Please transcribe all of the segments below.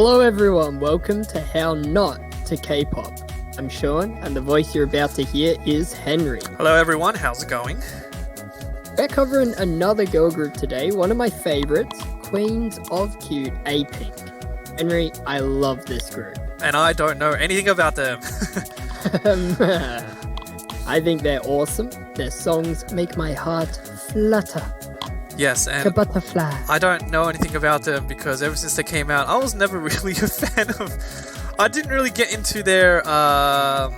Hello everyone, welcome to How Not to K-Pop. I'm Sean, and the voice you're about to hear is Henry. Hello everyone, how's it going? We're covering another girl group today, one of my favorites, Queens of Cute, A-Pink. Henry, I love this group. And I don't know anything about them. I think they're awesome. Their songs make my heart flutter. Yes, Like a and butterfly. I don't know anything about them because ever since they came out, I was never really a fan of... I didn't really get into their, not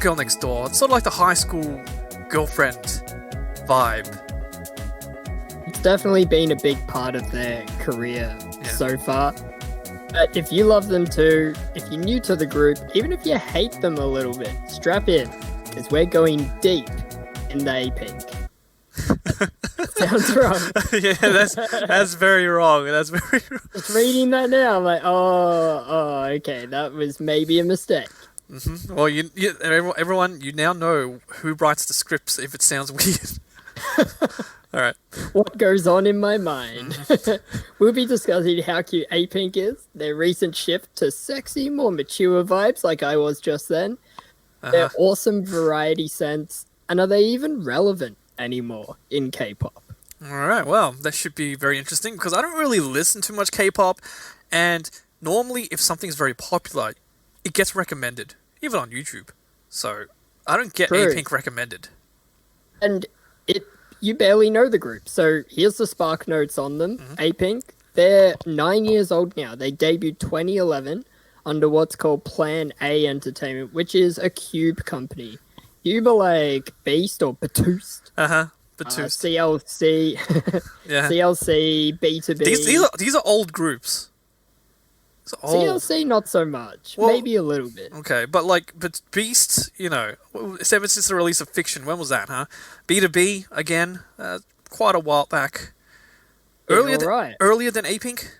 Girl Next Door, it's sort of like the high school girlfriend vibe. It's definitely been a big part of their career so far. But if you love them too, if you're new to the group, even if you hate them a little bit, strap in, because we're going deep in the A-Pink. Sounds wrong. Yeah, that's very wrong. That's very wrong. Just reading that now, I'm like, oh, okay, that was maybe a mistake. Mm-hmm. Well, everyone, you now know who writes the scripts if it sounds weird. All right. What goes on in my mind? We'll be discussing how cute A-Pink is, their recent shift to sexy, more mature vibes like I was just then, their awesome variety sense, and are they even relevant anymore in K-pop? Alright, well, that should be very interesting because I don't really listen to much K-pop, and normally if something's very popular, it gets recommended, even on YouTube. So, I don't get True. A-Pink recommended. And you barely know the group, so here's the spark notes on them. A-Pink, they're 9 years old now. They debuted 2011 under what's called Plan A Entertainment, which is a Cube company. Cube are like Beast or Batoost. Batoost. CLC, Yeah. CLC, B2B. These are old groups. It's old. CLC, not so much. Well, Maybe a little bit. Okay, but Beast, ever since the release of Fiction, when was that, huh? B2B, again, quite a while back. Earlier than A-Pink?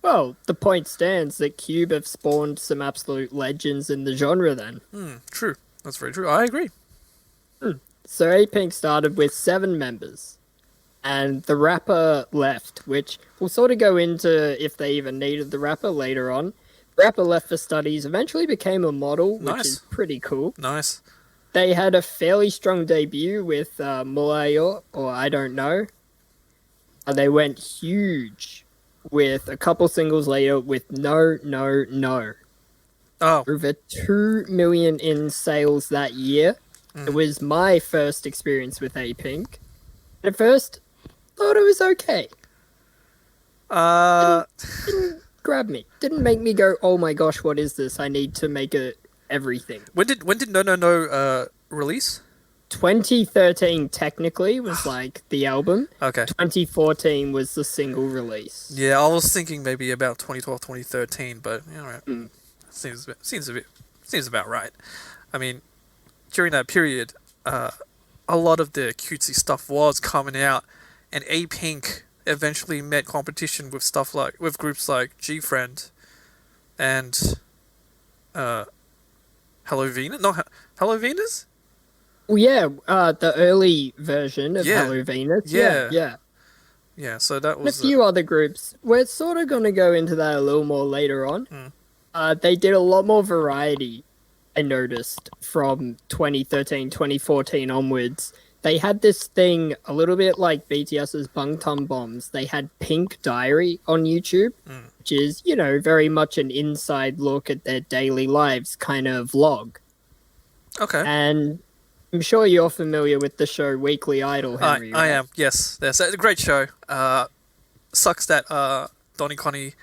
Well, the point stands that Cube have spawned some absolute legends in the genre then. True. That's very true. I agree. So A-Pink started with 7 members, and the rapper left, which we'll sort of go into if they even needed the rapper later on. The rapper left for studies, eventually became a model, which is pretty cool. Nice. They had a fairly strong debut with Mulayo, or I don't know. They went huge with a couple singles later with No, No, No. Oh. Over 2 million in sales that year. It was my first experience with A-Pink. At first, thought it was okay. Didn't grab me. Didn't make me go, oh my gosh, what is this? I need to make it everything. When did No No No release? 2013 technically was like the album. Okay. 2014 was the single release. Yeah, I was thinking maybe about 2012, 2013, but alright. Seems about right. I mean, during that period, a lot of the cutesy stuff was coming out, and A-Pink eventually met competition with groups like G-Friend and Hello Venus. No, Hello Venus. Well, yeah, the early version of Hello Venus. Yeah. So that was and a few other groups. We're sort of going to go into that a little more later on. They did a lot more variety, I noticed, from 2013, 2014 onwards. They had this thing a little bit like BTS's Bangtan Bombs. They had Pink Diary on YouTube, which is, very much an inside look at their daily lives kind of vlog. Okay. And I'm sure you're familiar with the show Weekly Idol, Henry. I am, yes. It's a great show. Sucks that Donnie Connie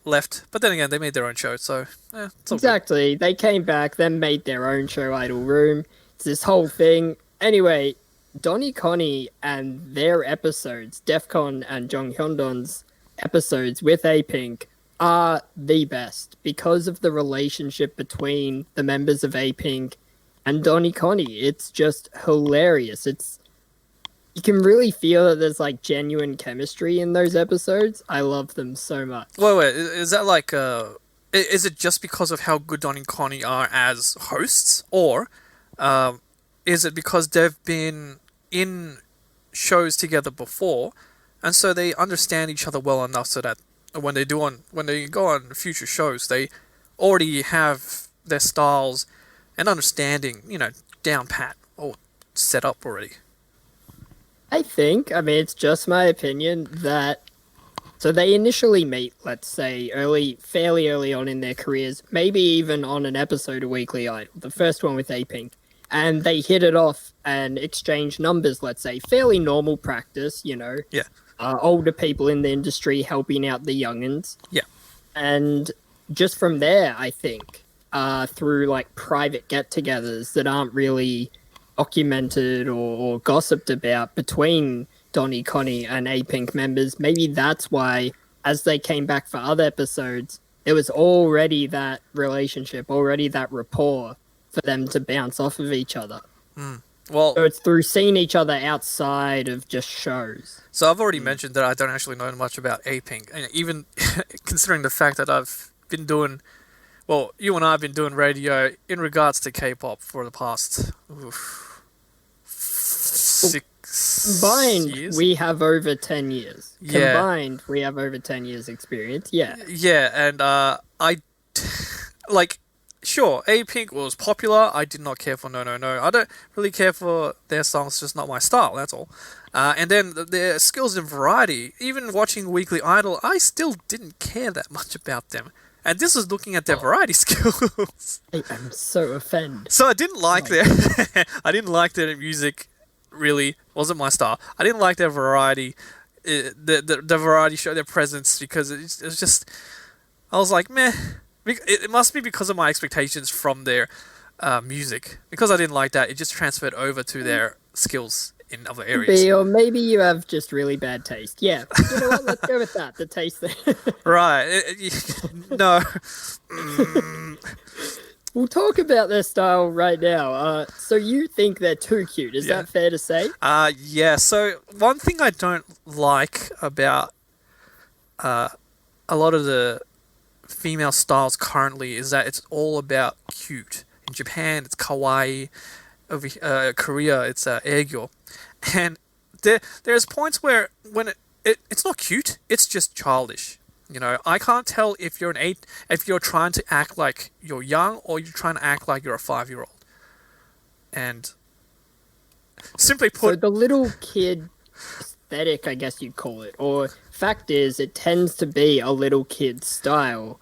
left, but then again, they made their own show, so it's all exactly. Good. They came back, then made their own show, Idol Room. It's this whole thing. Anyway, Donnie Connie and their episodes, Defcon and Jong Hyundon's episodes with A-Pink, are the best because of the relationship between the members of A-Pink and Donnie Connie. It's just hilarious. You can really feel that there's like genuine chemistry in those episodes. I love them so much. Wait, is that like is it just because of how good Donnie and Connie are as hosts, or is it because they've been in shows together before, and so they understand each other well enough so that when they go on future shows, they already have their styles and understanding, down pat or set up already. I mean, it's just my opinion that so they initially meet, let's say, fairly early on in their careers, maybe even on an episode of Weekly Idol, the first one with A-Pink, and they hit it off and exchange numbers, let's say, fairly normal practice, Yeah. Older people in the industry helping out the youngins. Yeah. And just from there, I think, through like private get-togethers that aren't really documented or gossiped about between Donny, Connie, and A-Pink members, maybe that's why, as they came back for other episodes, there was already that relationship, already that rapport for them to bounce off of each other. Well, So it's through seeing each other outside of just shows. so I've already mentioned that I don't actually know much about A-Pink, and even considering the fact that I've been doing, well, you and I have been doing radio in regards to K-pop for the past 6 Combined, years. we have over 10 years. Yeah. Combined, we have over 10 years experience. Yeah. Yeah, and I like. Sure, A-Pink was popular. I did not care for No No No. I don't really care for their songs, just not my style, that's all. And then their skills and variety, even watching Weekly Idol, I still didn't care that much about them. And this is looking at their variety skills. I am so offended. So I didn't like I didn't like their music, really. Wasn't my style. I didn't like their variety, the variety show, their presence, because it was just, I was like, meh. It must be because of my expectations from their music. Because I didn't like that, it just transferred over to their skills in other areas. Or maybe you have just really bad taste. Yeah, you know what? Let's go with that. The taste thing. Right. No. We'll talk about their style right now. So you think they're too cute? Is that fair to say? Yeah. So one thing I don't like about a lot of the female styles currently is that it's all about cute. In Japan, it's kawaii. Over Korea, it's aegyo. And there's points where when it's not cute, it's just childish. I can't tell if you're trying to act like you're young or you're trying to act like you're a 5-year-old. And simply So put, the little kid aesthetic, I guess you'd call it, or fact is, it tends to be a little kid style.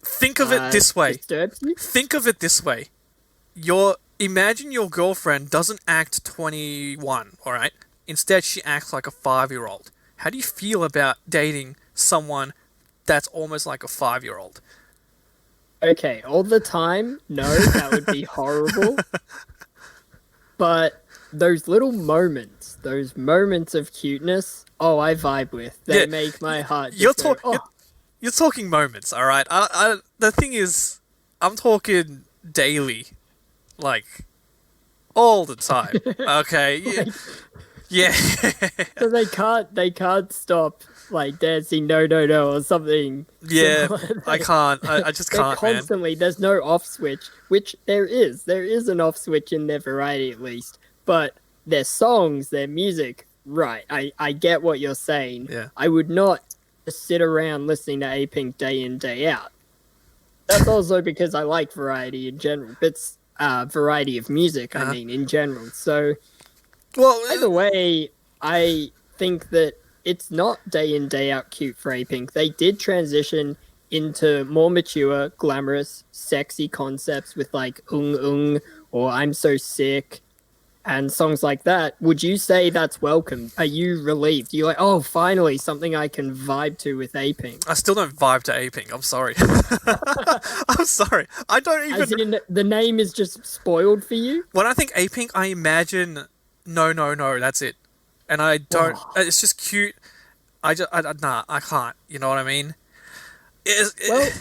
think of it this way. Disturbs you? Think of it this way. Imagine your girlfriend doesn't act 21, all right? Instead, she acts like a 5-year-old. How do you feel about dating someone that's almost like a 5-year-old? Okay, all the time? No, that would be horrible. But those little moments, those moments of cuteness, I vibe with. They make my heart just You're talking moments, all right? The thing is, I'm talking daily. Like, all the time. Okay. Yeah. So they can't stop like dancing no no no or something. Yeah. similar. I can't. I just They're can't, man. constantly, there's no off switch, which there is. There is an off switch in their variety at least. But their songs, their music, right. I get what you're saying. Yeah. I would not just sit around listening to A-Pink day in, day out. That's also because I like variety in general. It's variety of music, I mean, in general. So, Well, either way, I think that it's not day in, day out cute for A-Pink. They did transition into more mature, glamorous, sexy concepts with like or I'm So Sick and songs like that. Would you say that's welcome? Are you relieved? You're like, oh, finally, something I can vibe to with A-Pink. I still don't vibe to A-Pink. I'm sorry. I'm sorry. I don't even... As in, the name is just spoiled for you? When I think A-Pink, I imagine no, that's it. And I don't... It's just cute. Nah, I can't. You know what I mean? It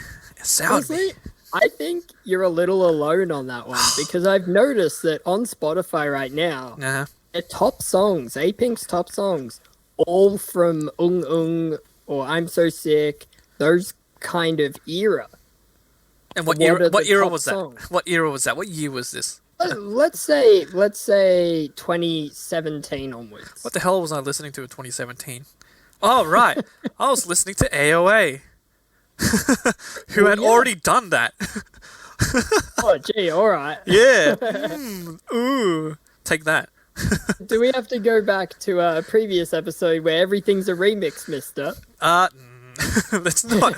sounds... Honestly, I think you're a little alone on that one because I've noticed that on Spotify right now, their top songs, A-Pink's top songs, all from or I'm So Sick, those kind of era. And what era was that? Songs? What era was that? What year was this? Let's say 2017 onwards. What the hell was I listening to in 2017? Oh, right. I was listening to AOA. who Well, had yeah. already done that. Oh, gee, all right. Yeah. Ooh. Take that. Do we have to go back to a previous episode where everything's a remix, mister? Let's not.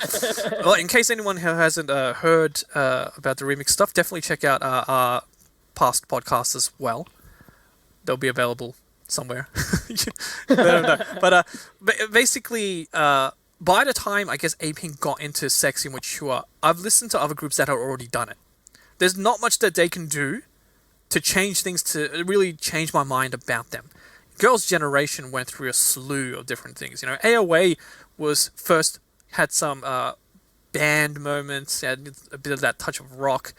Well, in case anyone who hasn't heard about the remix stuff, definitely check out our past podcasts as well. They'll be available somewhere. I don't know. But basically, by the time I guess A-Pink got into Sexy and Mature, I've listened to other groups that have already done it. There's not much that they can do to change things, to really change my mind about them. Girls' Generation went through a slew of different things. You know, AOA was first had some band moments, had a bit of that touch of rock,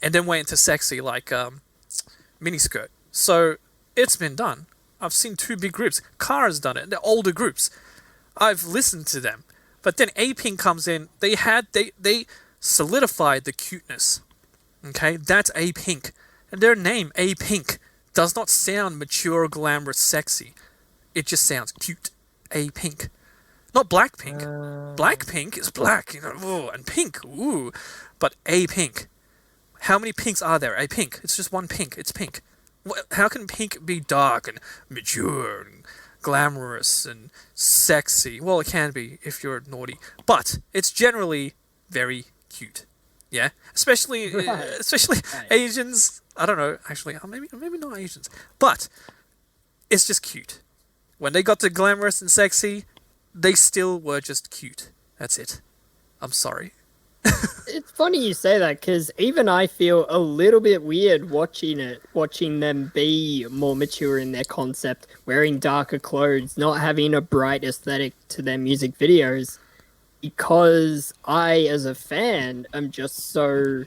and then went into Sexy like miniskirt. So it's been done. I've seen two big groups. Kara's done it. They're older groups. I've listened to them. But then A-Pink comes in. They solidified the cuteness. Okay, that's A-Pink. And their name, A-Pink, does not sound mature, glamorous, sexy. It just sounds cute. A-Pink. Not Blackpink. Blackpink is black, you know, ooh, and pink, ooh. But A-Pink. How many pinks are there? A-Pink. It's just one pink. It's pink. How can pink be dark and mature and glamorous and sexy? Well, it can be if you're naughty. But it's generally very cute. Yeah? Especially Asians. I don't know, actually. Maybe not Asians. But it's just cute. When they got to glamorous and sexy, they still were just cute. That's it. I'm sorry. It's funny you say that because even I feel a little bit weird watching them be more mature in their concept, wearing darker clothes, not having a bright aesthetic to their music videos, because I, as a fan, am just so,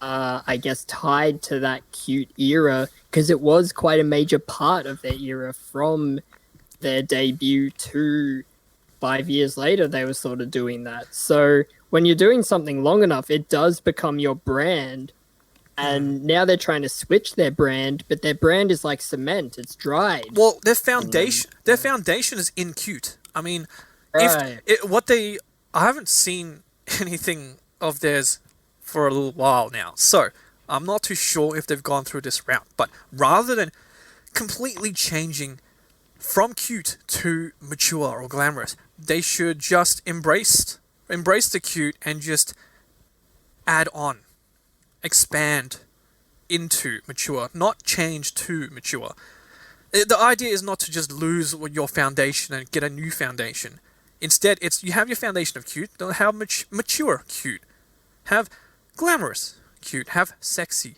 I guess, tied to that cute era because it was quite a major part of their era from their debut to 5 years later. They were sort of doing that. So when you're doing something long enough, it does become your brand. And now they're trying to switch their brand, but their brand is like cement. It's dried. Well, their foundation is in cute. I mean, Right. I haven't seen anything of theirs for a little while now. So I'm not too sure if they've gone through this route. But rather than completely changing from cute to mature or glamorous, they should just embrace the cute and just add on, expand into mature, not change to mature. The idea is not to just lose your foundation and get a new foundation. Instead, it's you have your foundation of cute, don't have mature cute. Have glamorous cute, have sexy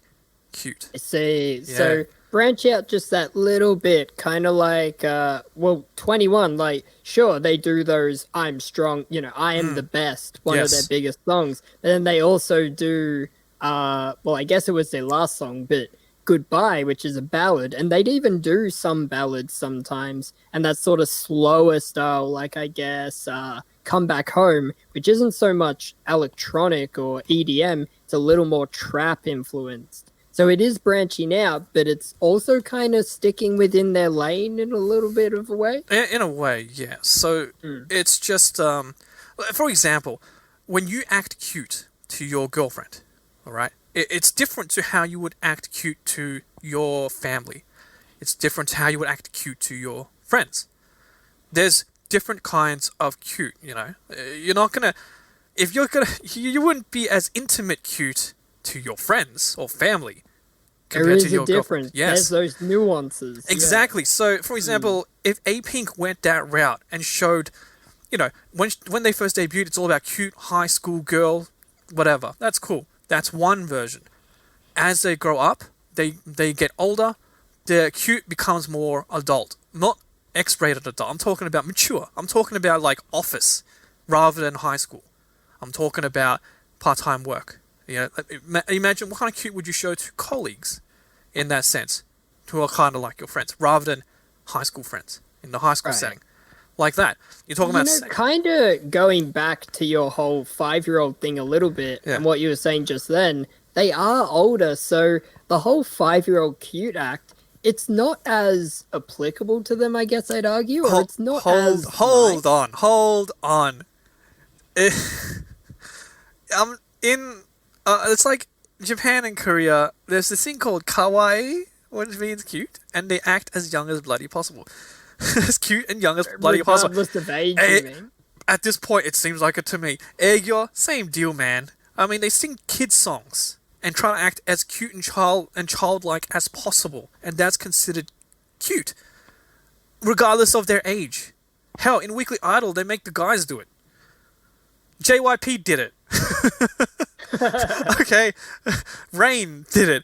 cute. I see. Yeah. So branch out just that little bit, kind of like, 21, like, sure, they do those I'm strong, I am the best, one of their Yes. biggest songs. And then they also do, I guess it was their last song, but Goodbye, which is a ballad. And they'd even do some ballads sometimes. And that sort of slower style, like, I guess, Come Back Home, which isn't so much electronic or EDM, it's a little more trap influenced. So it is branching out, but it's also kind of sticking within their lane in a little bit of a way. In a way, yeah. So it's just, for example, when you act cute to your girlfriend, all right, it's different to how you would act cute to your family. It's different to how you would act cute to your friends. There's different kinds of cute, You're not gonna, you wouldn't be as intimate cute to your friends or family There compared is to a your difference. girlfriend. Yes. There's those nuances. Exactly. So, for example, if A-Pink went that route and showed, when they first debuted, it's all about cute high school girl, whatever. That's cool. That's one version. As they grow up, they get older, their cute becomes more adult. Not X-rated adult. I'm talking about mature. I'm talking about like office rather than high school. I'm talking about part-time work. Imagine what kind of cute would you show to colleagues in that sense, who are kind of like your friends, rather than high school friends in the high school setting. Like that. You're talking about... kind of going back to your whole 5-year-old thing a little bit, and what you were saying just then, they are older, so the whole 5-year-old cute act, it's not as applicable to them, I guess I'd argue, or it's not as... Hold on. in it's like Japan and Korea. There's this thing called kawaii, which means cute, and they act as young as bloody possible. As cute and young as bloody possible. Regardless of age, Eh, you mean? At this point, it seems like it to me. Aegyo, same deal, man. I mean, they sing kids songs and try to act as cute and childlike as possible, and that's considered cute, regardless of their age. Hell, in Weekly Idol, they make the guys do it. JYP did it. Okay, Rain did it.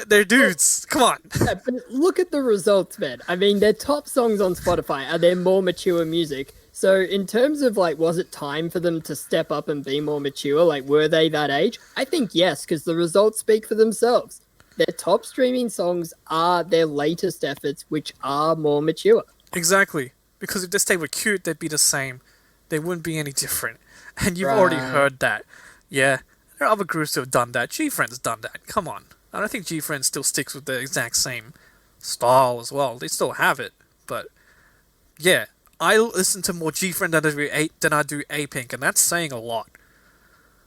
They're dudes. Come on. Yeah, but look at the results, man. I mean, their top songs on Spotify are their more mature music. So in terms of like, was it time for them to step up and be more mature? Like, were they that age? I think yes, because the results speak for themselves. Their top streaming songs are their latest efforts, which are more mature. Exactly. Because if they stayed with cute, they'd be the same. They wouldn't be any different. And you've already heard that. Yeah. There are other groups who have done that. G-Friend's done that. Come on. I don't think G-Friend still sticks with the exact same style as well. They still have it. But, yeah. I listen to more G-Friend than I do A-Pink, and that's saying a lot.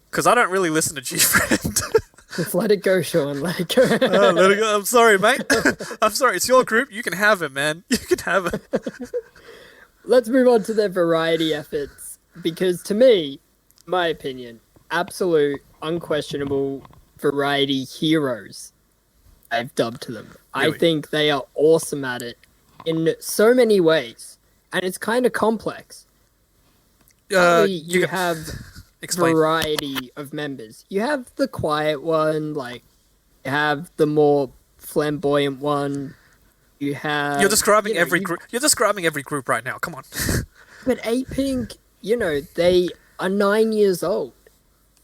Because I don't really listen to G-Friend. Just let it go, Sean. Let it go. Let it go. I'm sorry, mate. I'm sorry. It's your group. You can have it, man. You can have it. Let's move on to their variety efforts. Because to me, my opinion, absolute, unquestionable variety heroes, I've dubbed them. Really? I think they are awesome at it in so many ways. And it's kind of complex. You have explain. variety of members. You have the quiet one, like you have the more flamboyant one. You have You're describing every group. You're describing every group right now. Come on. But A-Pink, they are 9 years old.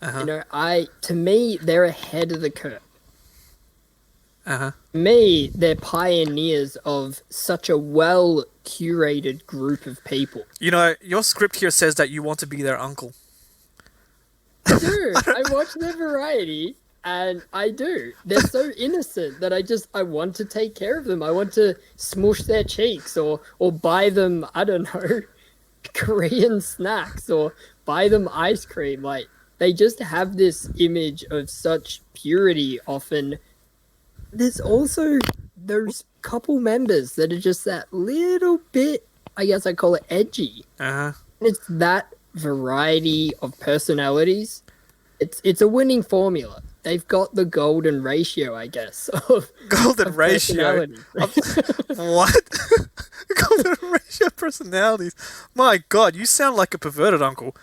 Uh-huh. To me, they're ahead of the curve. Uh-huh. To me, they're pioneers of such a well-curated group of people. Your script here says that you want to be their uncle. I do. I watch their variety, and I do. They're so innocent that I want to take care of them. I want to smoosh their cheeks or buy them, I don't know, Korean snacks or buy them ice cream. Like, they just have this image of such purity often. There's also those couple members that are just that little bit, I guess I call it edgy. Uh-huh. And it's that variety of personalities. It's a winning formula. They've got the golden ratio, I guess. Golden ratio? What? Golden ratio of personalities? My God, you sound like a perverted uncle.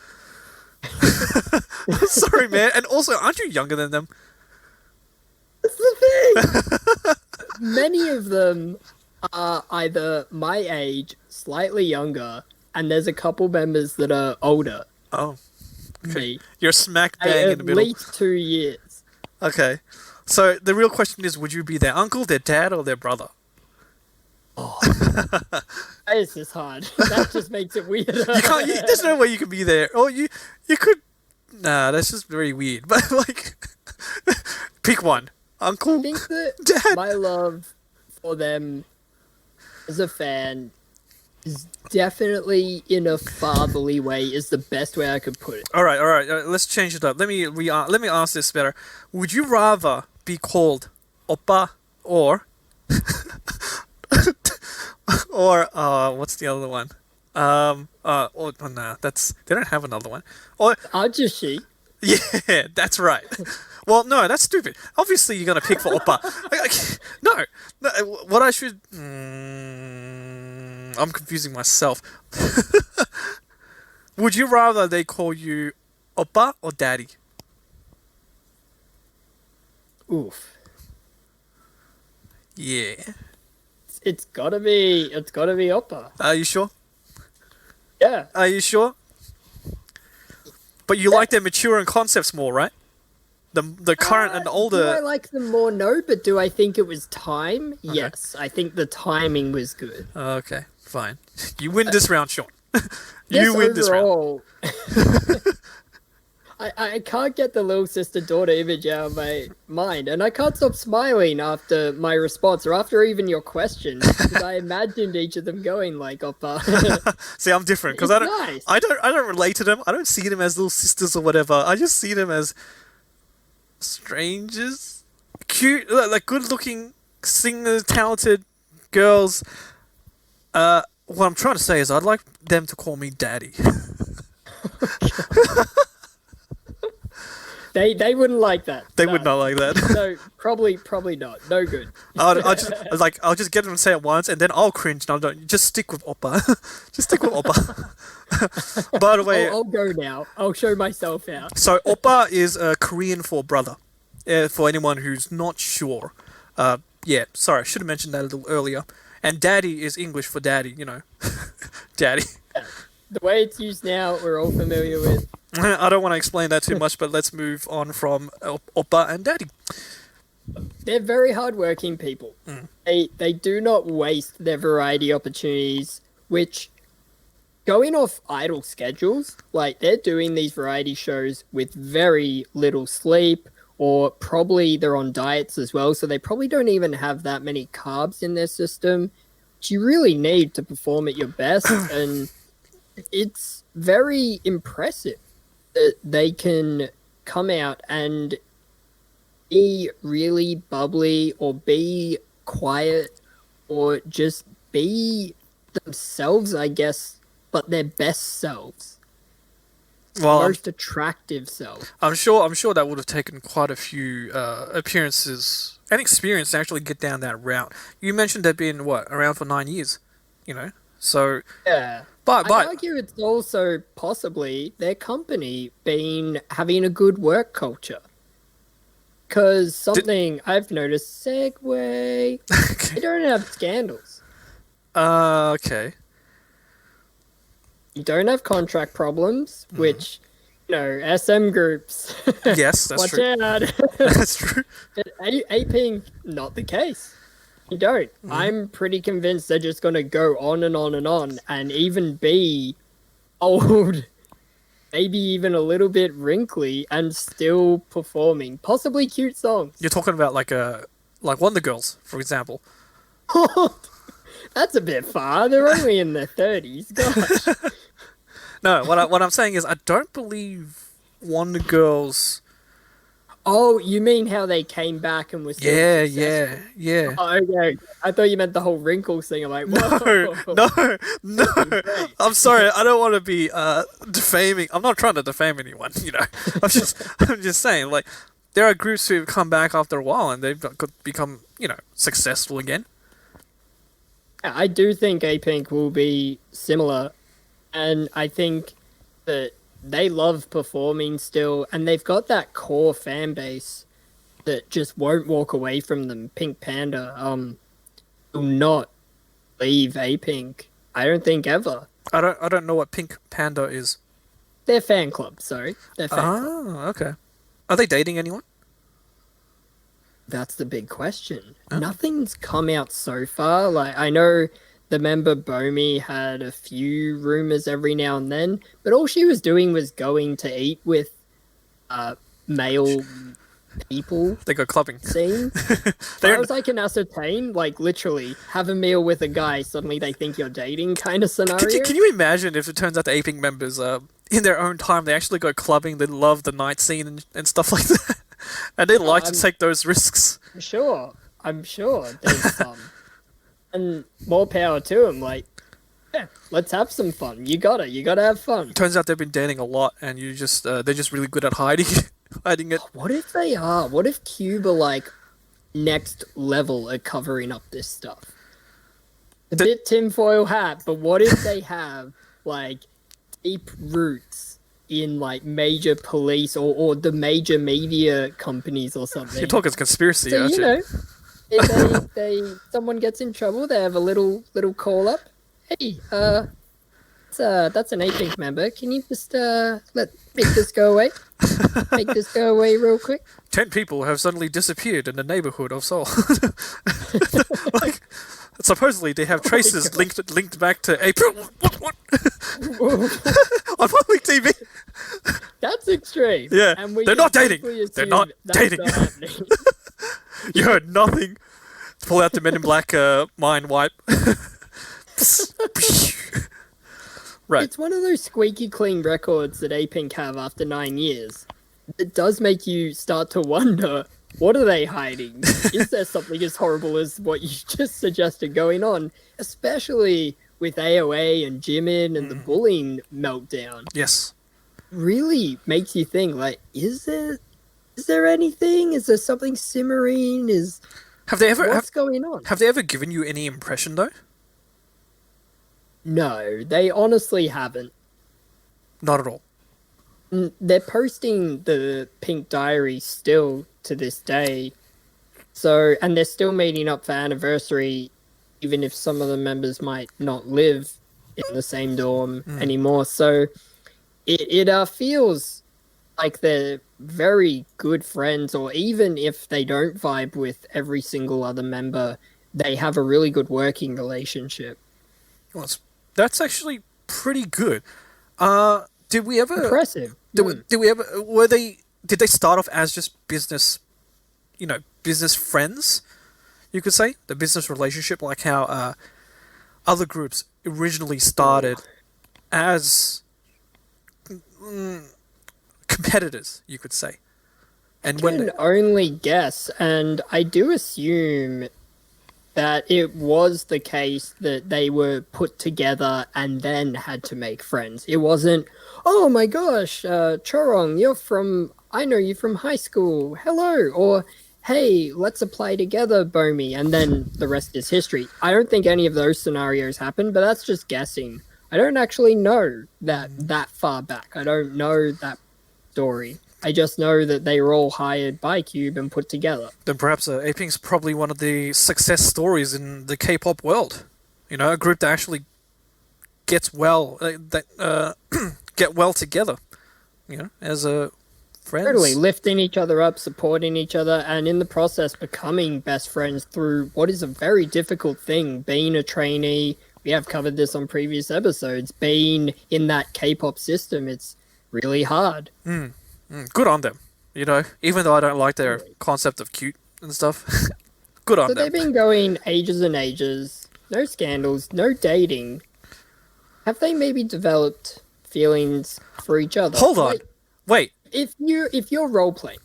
I'm sorry, man. And also, aren't you younger than them? That's the thing. Many of them are either my age, slightly younger, and there's a couple members that are older. Oh. Okay. Me. You're smack bang in the middle. At least 2 years. Okay. So the real question is, would you be their uncle, their dad, or their brother? Oh. This is hard. That just makes it weirder. There's no way you could be there. Or you could... Nah, that's just very weird. But, like... pick one. Uncle? I think that Dad? my love for them as a fan is definitely in a fatherly way, is the best way I could put it. All right. Let's change it up. Let me ask this better. Would you rather be called oppa or what's the other one? They don't have another one. Or Ajushi. yeah, that's right. Well, no, that's stupid. Obviously, you're gonna pick for oppa. No. What I should. I'm confusing myself. Would you rather they call you oppa or daddy? Oof. Yeah. It's gotta be oppa. Are you sure? Yeah. Are you sure? But you like their mature and concepts more, right? The current and older. Do I like them more? No, but do I think it was time? Okay. Yes, I think the timing was good. Okay, fine. You win this round, Sean. You win this round. I can't get the little sister daughter image out of my mind, and I can't stop smiling after my response or after even your question because I imagined each of them going like oppa. See, I'm different because It's nice. I don't relate to them. I don't see them as little sisters or whatever. I just see them as strangers, cute, like good-looking, singer, talented girls. What I'm trying to say is I'd like them to call me daddy. They wouldn't like that. They No. would not like that. No, probably not. No good. I'll just get them to say it once, and then I'll cringe, and I'll don't just stick with oppa. Just stick with oppa. By the way, I'll go now. I'll show myself out. so oppa is Korean for brother. For anyone who's not sure. Yeah, sorry, I should have mentioned that a little earlier. And daddy is English for daddy. Daddy. The way it's used now, we're all familiar with. I don't want to explain that too much, but let's move on from oppa and daddy. They're very hardworking people. They do not waste their variety opportunities, which going off idol schedules, like they're doing these variety shows with very little sleep, or probably they're on diets as well, so they probably don't even have that many carbs in their system, which you really need to perform at your best, and it's very impressive that they can come out and be really bubbly or be quiet or just be themselves, I guess, but their best selves. Well, Most attractive self. I'm sure that would have taken quite a few appearances and experience to actually get down that route. You mentioned they've been around for 9 years, So, Yeah. but I'd argue it's also possibly their company having a good work culture. Because something I've noticed, segue, they don't have scandals. Okay. You don't have contract problems, which, SM groups. Yes, that's Watch true. out. That's true. But aping, not the case. You don't. I'm pretty convinced they're just going to go on and on and on and even be old, maybe even a little bit wrinkly and still performing possibly cute songs. You're talking about like Wonder Girls, for example. That's a bit far. They're only in their 30s. Gosh. No, what I'm saying is I don't believe Wonder Girls. Oh, you mean how they came back and was Yeah. Oh, okay. I thought you meant the whole wrinkles thing. I'm like, whoa. No. I'm sorry. I don't want to be defaming. I'm not trying to defame anyone. I'm just saying. Like, there are groups who've come back after a while and they've become successful again. I do think A-Pink will be similar, and I think that they love performing still, and they've got that core fan base that just won't walk away from them. Pink Panda will not leave A-Pink. I don't think ever. I don't know what Pink Panda is. Their fan club, sorry. Their fan club. Oh, okay. Are they dating anyone? That's the big question. Nothing's come out so far. Like, I know the member Bomi had a few rumors every now and then, but all she was doing was going to eat with male people. They go clubbing. Scene. That was like an ascertain, like literally have a meal with a guy, suddenly they think you're dating kind of scenario. Can you imagine if it turns out the A-Pink members, in their own time, they actually go clubbing, they love the night scene and stuff like that, and they like to take those risks. I'm sure there's some. And more power to them, like, yeah, let's have some fun. You gotta have fun. Turns out they've been dating a lot, and they're just really good at hiding it. What if they are? What if Cube are like next level at covering up this stuff? A bit tinfoil hat, but what if they have like deep roots in like major police or the major media companies or something? You're talking conspiracy, So, aren't you? If someone gets in trouble, they have a little call up. Hey, that's an A-Pink member. Can you just make this go away? Make this go away real quick. 10 people have suddenly disappeared in the neighborhood of Seoul. Like, supposedly they have my traces God. linked back to April. What? On public TV. That's extreme. Yeah, And we they're can not dating. safely They're not assume that's dating. not happening. You heard nothing. Pull out the Men in Black mind wipe. Right. It's one of those squeaky clean records that A-Pink have after 9 years. It does make you start to wonder, what are they hiding? Is there something as horrible as what you just suggested going on? Especially with AOA and Jimin and the bullying meltdown. Yes. Really makes you think, like, is there anything? Is there something simmering? Have they ever What's going on? have they ever given you any impression though? No, they honestly haven't. Not at all. They're posting the Pink Diary still to this day. So, and they're still meeting up for anniversary, even if some of the members might not live in the same dorm anymore. So, it feels like they're very good friends, or even if they don't vibe with every single other member, they have a really good working relationship. Well, that's actually pretty good. Did we ever? Impressive. Did we ever? Did they start off as just business? Business friends. You could say the business relationship, like how other groups originally started as competitors. You could say, and I can only guess, and I do assume that it was the case that they were put together and then had to make friends. It wasn't, oh my gosh, Chorong, I know you from high school, hello, or hey, let's apply together, Bomi, and then the rest is history. I don't think any of those scenarios happened, but that's just guessing. I don't actually know that far back. I don't know that story. I just know that they were all hired by Cube and put together. Then perhaps A-Pink's probably one of the success stories in the K-pop world. A group that actually gets well, get well together. As a friends. Totally, lifting each other up, supporting each other, and in the process becoming best friends through what is a very difficult thing, being a trainee. We have covered this on previous episodes. Being in that K-pop system, it's really hard. Good on them. Even though I don't like their concept of cute and stuff. Good on So them. they've been going ages and ages. No scandals, no dating. Have they maybe developed feelings for each other? Hold on. Wait. If you're role playing,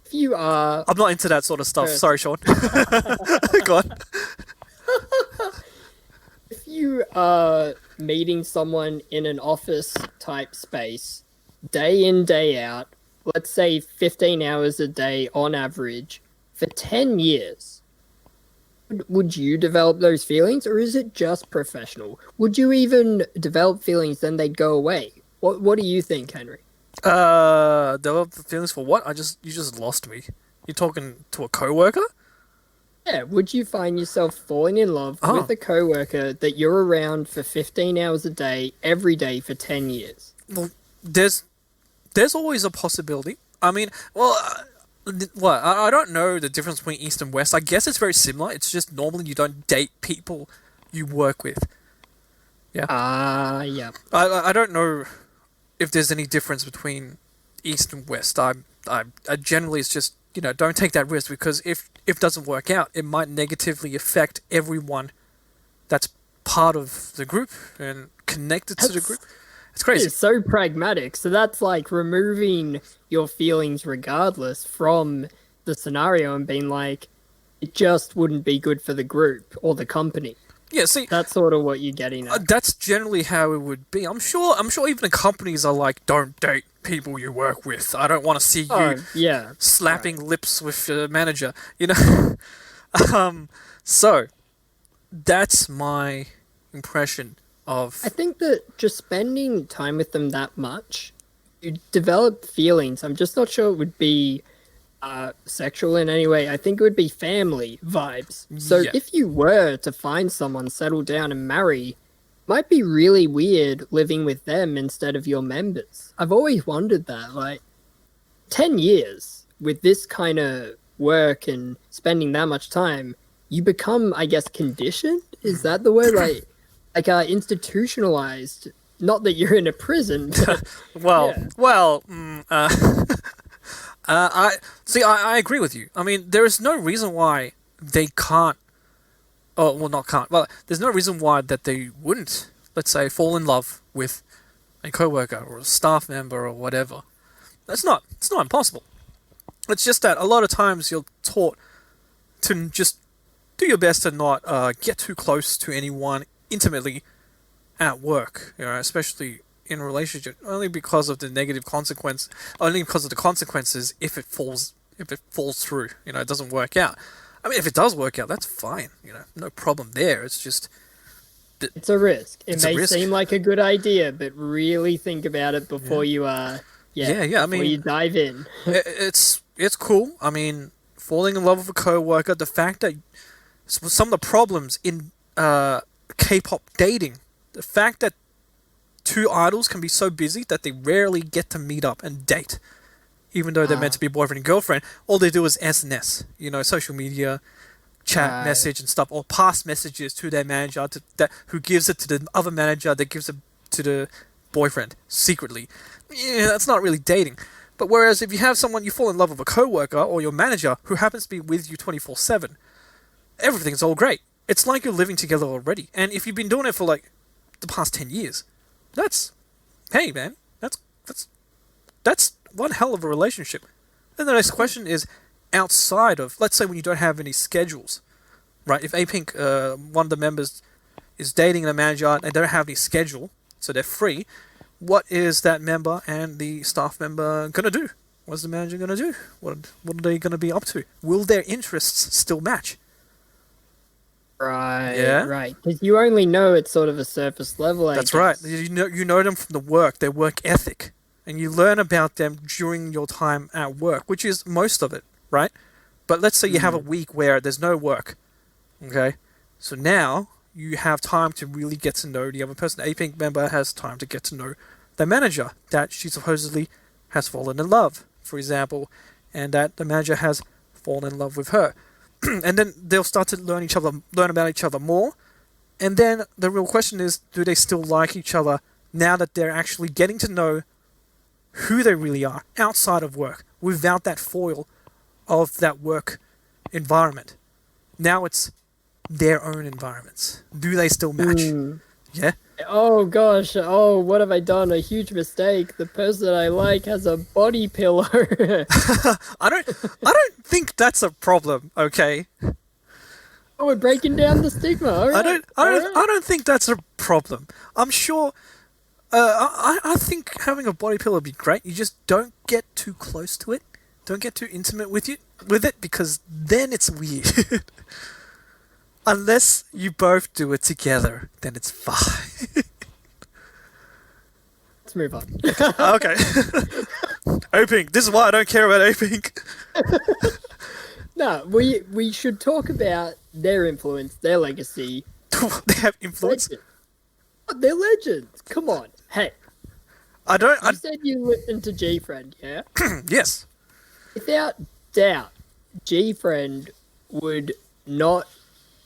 if you are, I'm not into that sort of stuff. First. Sorry, Sean. Go on. if you are meeting someone in an office type space, day in, day out, let's say 15 hours a day on average, for 10 years, would you develop those feelings, or is it just professional? Would you even develop feelings, then they'd go away? What do you think, Henry? Develop the feelings for what? You just lost me. You're talking to a coworker? Yeah, would you find yourself falling in love with a coworker that you're around for 15 hours a day, every day for 10 years? Well, there's always a possibility. I mean, I don't know the difference between East and West. I guess it's very similar. It's just normally you don't date people you work with. Yeah. Yeah. I don't know if there's any difference between East and West. I generally, it's just, don't take that risk, because if it doesn't work out, it might negatively affect everyone that's part of the group and connected to the group. It's crazy. It's so pragmatic. So that's like removing your feelings regardless from the scenario and being like, it just wouldn't be good for the group or the company. Yeah, see, that's sort of what you're getting at. That's generally how it would be. I'm sure even the companies are like, don't date people you work with. I don't want to see you slapping lips with your manager. So that's my impression of. I think that just spending time with them that much, you develop feelings. I'm just not sure it would be sexual in any way. I think it would be family vibes. So if you were to find someone, settle down and marry, it might be really weird living with them instead of your members. I've always wondered that. Like, 10 years with this kind of work and spending that much time, you become, I guess, conditioned. Is that the word? Institutionalized. Not that you're in a prison, but Well, yeah. well, I see. I agree with you. I mean, there is no reason why they can't. Oh, well, not can't. Well, there's no reason why that they wouldn't. Let's say fall in love with a coworker or a staff member or whatever. That's not. It's not impossible. It's just that a lot of times you're taught to just do your best to not get too close to anyone intimately at work. You know, especially in a relationship, only because of the negative consequence, only because of the consequences if it falls through. You know, it doesn't work out. I mean, if it does work out, that's fine. You know, no problem there. It's just It's a risk. It it's a may risk. seem like a good idea, but really think about it before you Yeah. I before you mean, dive in. it's cool. I mean, falling in love with a coworker, the fact that some of the problems in K-pop dating, the fact that two idols can be so busy that they rarely get to meet up and date, even though they're meant to be boyfriend and girlfriend. All they do is SNS, you know, social media, chat, Right. message and stuff, or pass messages to their manager, who gives it to the other manager, that gives it to the boyfriend secretly. Yeah, that's not really dating. But whereas if you have someone, you fall in love with a coworker or your manager who happens to be with you 24/7, everything's all great. It's like you're living together already. And if you've been doing it for like the past 10 years, hey man, that's one hell of a relationship. Then the next question is, outside of, let's say when you don't have any schedules, right? If A-Pink, one of the members, is dating a manager and they don't have any schedule, so they're free, what is that member and the staff member gonna do? What's the manager gonna do? What are they gonna be up to? Will their interests still match? Right, Yeah? right. Because you only know it's sort of a surface level, I That's guess. right. You know them from the work, their work ethic, and you learn about them during your time at work, which is most of it, right? But let's say you have a week where there's no work, okay? So now you have time to really get to know the other person. A Pink member has time to get to know the manager that she supposedly has fallen in love, for example, and that the manager has fallen in love with her. And then they'll start to learn about each other more. And then the real question is, do they still like each other now that they're actually getting to know who they really are outside of work, without that foil of that work environment? Now it's their own environments. Do they still match? Yeah? Oh gosh, oh, what have I done? A huge mistake. The person I like has a body pillow. I don't think that's a problem, okay? Oh, we're breaking down the stigma. All right. I don't think that's a problem. I'm sure. I think having a body pillow would be great. You just don't get too close to it. Don't get too intimate with it, because then it's weird. Unless you both do it together, then it's fine. Let's move on. Okay. A-Pink. This is why I don't care about A-Pink. No, we should talk about their influence, their legacy. They have influence. Legends. Oh, they're legends. Come on. Hey, you said you listened to G-Friend, yeah? Yes. Without doubt, G-Friend would not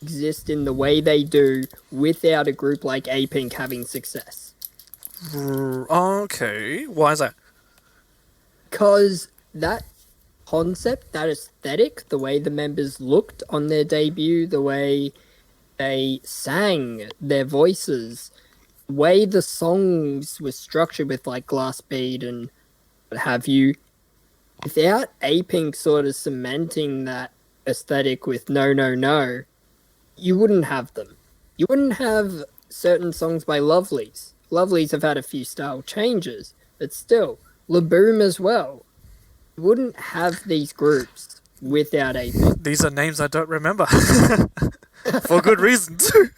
exist in the way they do without a group like A-Pink having success. Okay. Why is that? Because that concept, that aesthetic, the way the members looked on their debut, the way they sang, their voices, the way the songs were structured with like Glass Bead and what have you, without A-Pink sort of cementing that aesthetic with No No No, you wouldn't have them. You wouldn't have certain songs by Lovelies. Lovelies have had a few style changes, but still, Laboom as well. You wouldn't have these groups without A-Pink. These are names I don't remember. For good reason, too.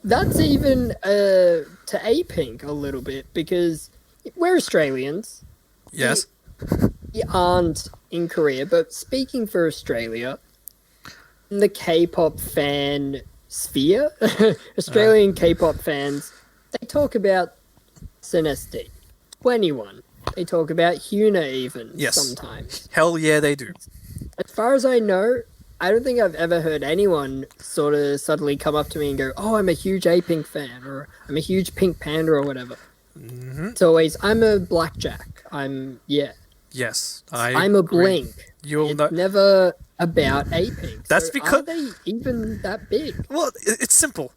That's even to A-Pink a little bit, because we're Australians. Yes. We aren't in Korea, but speaking for Australia, in the K-pop fan sphere, Australian K-pop fans, they talk about SNSD, 21. They talk about Hyuna even Yes. sometimes. Hell yeah, they do. As far as I know, I don't think I've ever heard anyone sort of suddenly come up to me and go, "Oh, I'm a huge A Pink fan," or "I'm a huge Pink Panda," or whatever. Hmm. It's always, "I'm a Blackjack." Yeah. Yes, I I'm a agree. Blink. You'll It's know. never about A Pink. That's So because are they even that big? well, it's simple.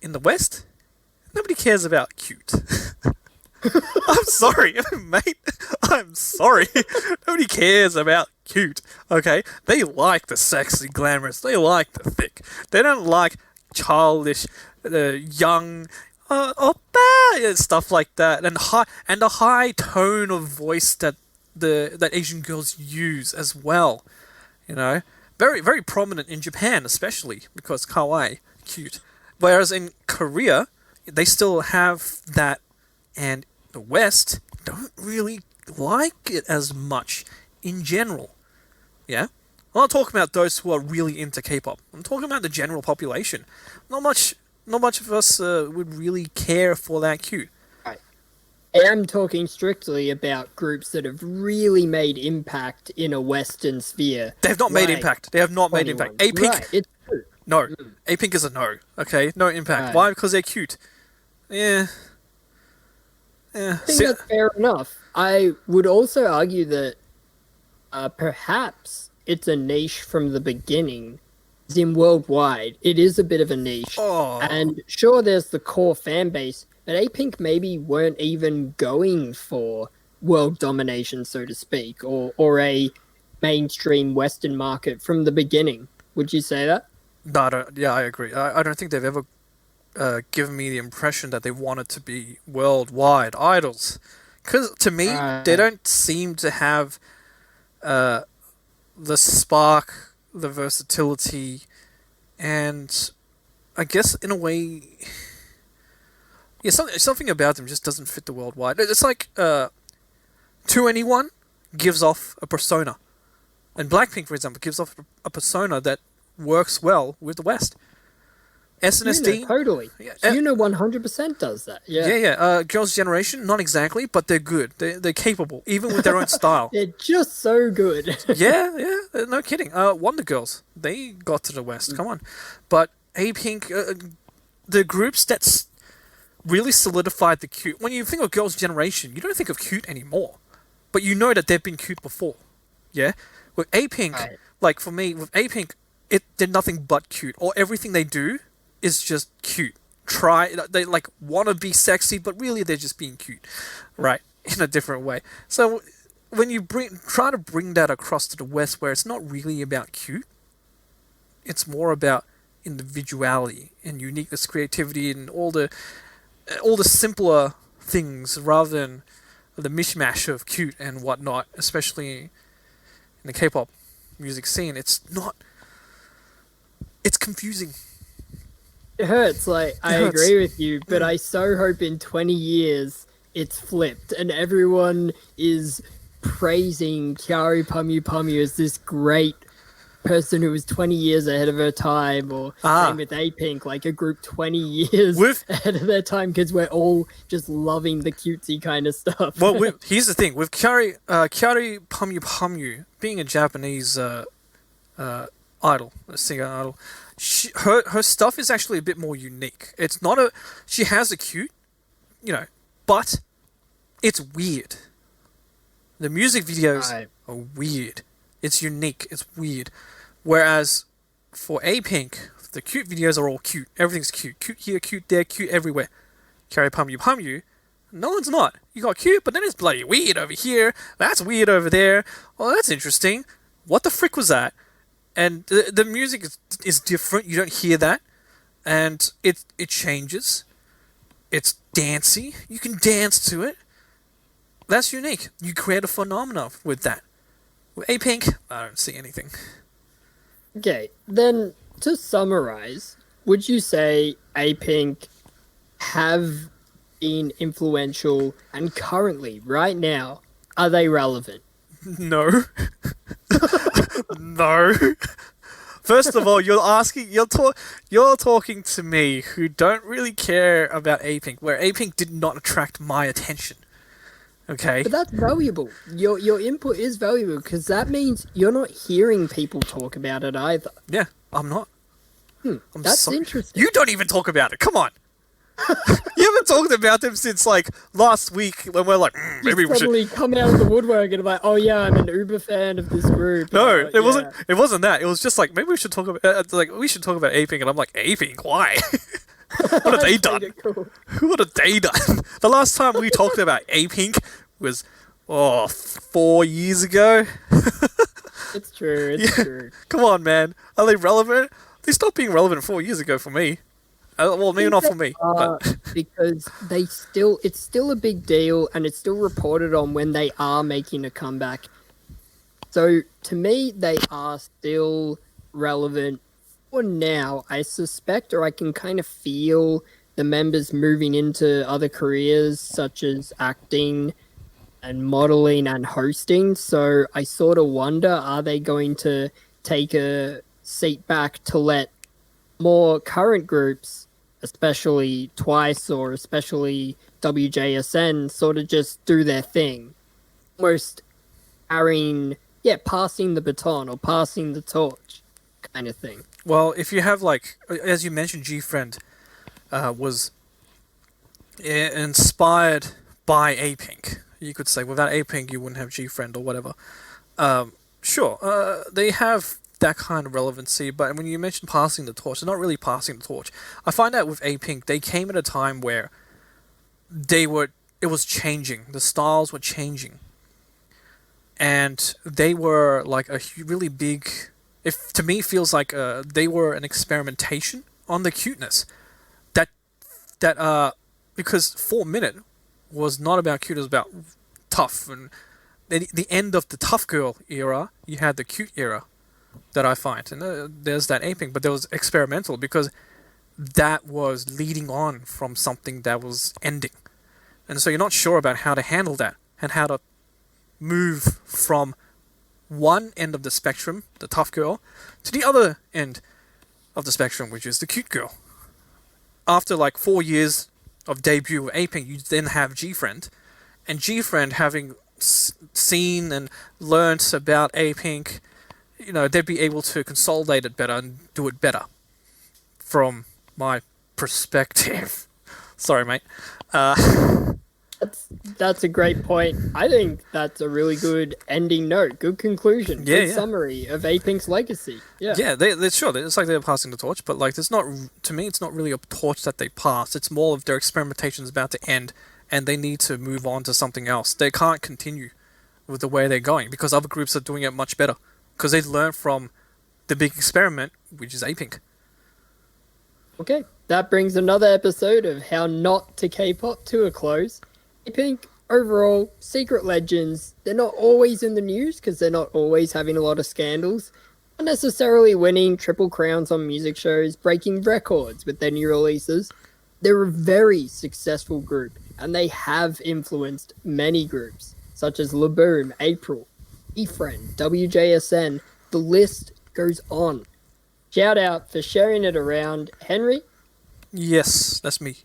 In the West, nobody cares about cute. I'm sorry, mate. I'm sorry. Nobody cares about cute. Okay, they like the sexy, glamorous. They like the thick. They don't like childish, young, stuff like that, and the high tone of voice that that Asian girls use as well. You know, very prominent in Japan, especially because kawaii, cute. Whereas in Korea, they still have that, and the West don't really like it as much in general. Yeah? I'm not talking about those who are really into K-pop. I'm talking about the general population. Not much of us would really care for that cute. I am talking strictly about groups that have really made impact in a Western sphere. They have not made Like impact. They have not made 21. impact. A-Pink, Right, it's true. no. A-Pink is a no. Okay? No impact. Right. Why? Because they're cute. Yeah. Yeah. I think that's fair enough. I would also argue that perhaps it's a niche from the beginning. As in worldwide, it is a bit of a niche. Oh. And sure, there's the core fan base, but A-Pink maybe weren't even going for world domination, so to speak, or a mainstream Western market from the beginning. Would you say that? No, yeah, I agree. I don't think they've ever given me the impression that they wanted to be worldwide idols. Because to me, they don't seem to have the spark, the versatility, and I guess in a way, yeah, something about them just doesn't fit the worldwide. It's like To Anyone gives off a persona, and Blackpink, for example, gives off a persona that works well with the West. SNSD, Totally. yeah, 100% does that. Yeah. yeah. Girls' Generation, not exactly, but they're good. They're capable, even with their own style. They're just so good. Yeah, no kidding. Wonder Girls, they got to the West. Come on, but A-Pink, the groups that's really solidified the cute. When you think of Girls' Generation, you don't think of cute anymore, but you know that they've been cute before. Yeah, with A-Pink, Right. like for me, with A-Pink, they're nothing but cute, or everything they do is just cute. They like want to be sexy, but really they're just being cute, right? In a different way. So when you try to bring that across to the West, where it's not really about cute, it's more about individuality and uniqueness, creativity, and all the simpler things rather than the mishmash of cute and whatnot. Especially in the K-pop music scene, it's not. It's confusing. It hurts. Like, I hurts. agree with you, but I so hope in 20 years it's flipped and everyone is praising Kyari Pamyu Pamyu as this great person who was 20 years ahead of her time, or same with A-Pink, like a group 20 years ahead of their time, because we're all just loving the cutesy kind of stuff. Well, here's the thing. With Kyari Pamyu Pamyu being a Japanese idol, a singer idol, her stuff is actually a bit more unique. It's not she has a cute, but it's weird. The music videos are weird. It's unique. It's weird. Whereas for A-Pink, the cute videos are all cute. Everything's cute. Cute here, cute there, cute everywhere. Kyari Pamyu Pamyu, no one's not. You got cute, but then it's bloody weird over here. That's weird over there. Oh, that's interesting. What the frick was that? And the music is different. You don't hear that. And it changes. It's dancey. You can dance to it. That's unique. You create a phenomenon with that. With A-Pink, I don't see anything. Okay, then to summarize, would you say A-Pink have been influential, and currently, right now, are they relevant? No. No. First of all, you're talking to me who don't really care about A-Pink, where A-Pink did not attract my attention. Okay. But that's valuable. Your input is valuable because that means you're not hearing people talk about it either. Yeah, I'm not. I'm That's sorry. interesting. You don't even talk about it. Come on. You haven't talked about them since like last week when we're like, maybe we should. Suddenly come out of the woodwork and like, oh yeah, I'm an uber fan of this group. No, it wasn't. Yeah. It wasn't that. It was just like maybe we should talk about like we should talk about aping, and I'm like aping. Why? What have they done? Cool. What have they done? The last time we talked about aping was 4 years ago. It's true. It's true. Come on, man. Are they relevant? They stopped being relevant 4 years ago for me. Well, maybe not for me. But Because it's still a big deal and it's still reported on when they are making a comeback. So to me, they are still relevant for now. I suspect, or I can kind of feel the members moving into other careers such as acting and modeling and hosting. So I sort of wonder, are they going to take a seat back to let more current groups, especially Twice or especially WJSN, sort of just do their thing, almost passing the baton or passing the torch kind of thing. well, if you have like, as you mentioned, G-Friend was inspired by A-Pink. You could say without A-Pink you wouldn't have G-Friend or whatever. Sure, they have that kind of relevancy, but when you mention passing the torch, they're not really passing the torch. I find out with A-Pink, they came at a time where it was changing. The styles were changing. And they were like a really big, to me feels like they were an experimentation on the cuteness. Because 4 Minute was not about cute, it was about tough. And the end of the tough girl era, you had the cute era that I find. And there's that aping, but there was experimental because that was leading on from something that was ending. And so you're not sure about how to handle that and how to move from one end of the spectrum, the tough girl, to the other end of the spectrum, which is the cute girl. After like 4 years of debut with aping, you then have G-Friend, and G-Friend having seen and learnt about aping, they'd be able to consolidate it better and do it better from my perspective. Sorry, mate. That's a great point. I think that's a really good ending note. Good conclusion. Good summary of A-Pink's legacy. Yeah. Yeah, they're sure. It's like they're passing the torch, but like there's not, to me, it's not really a torch that they pass. It's more of their experimentation's about to end, and they need to move on to something else. They can't continue with the way they're going because other groups are doing it much better because they learned from the big experiment, which is A-Pink. Okay, that brings another episode of How Not to K-Pop to a close. A-Pink, overall, secret legends. They're not always in the news because they're not always having a lot of scandals. Not necessarily winning triple crowns on music shows, breaking records with their new releases. They're a very successful group, and they have influenced many groups, such as Laboom, April, E-Friend, WJSN. The list goes on. Shout out for sharing it around, Henry. Yes, that's me.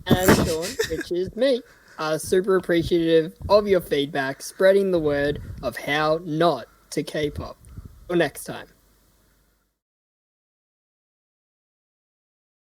And Sean, which is me, are super appreciative of your feedback, spreading the word of how not to K-pop. Till next time.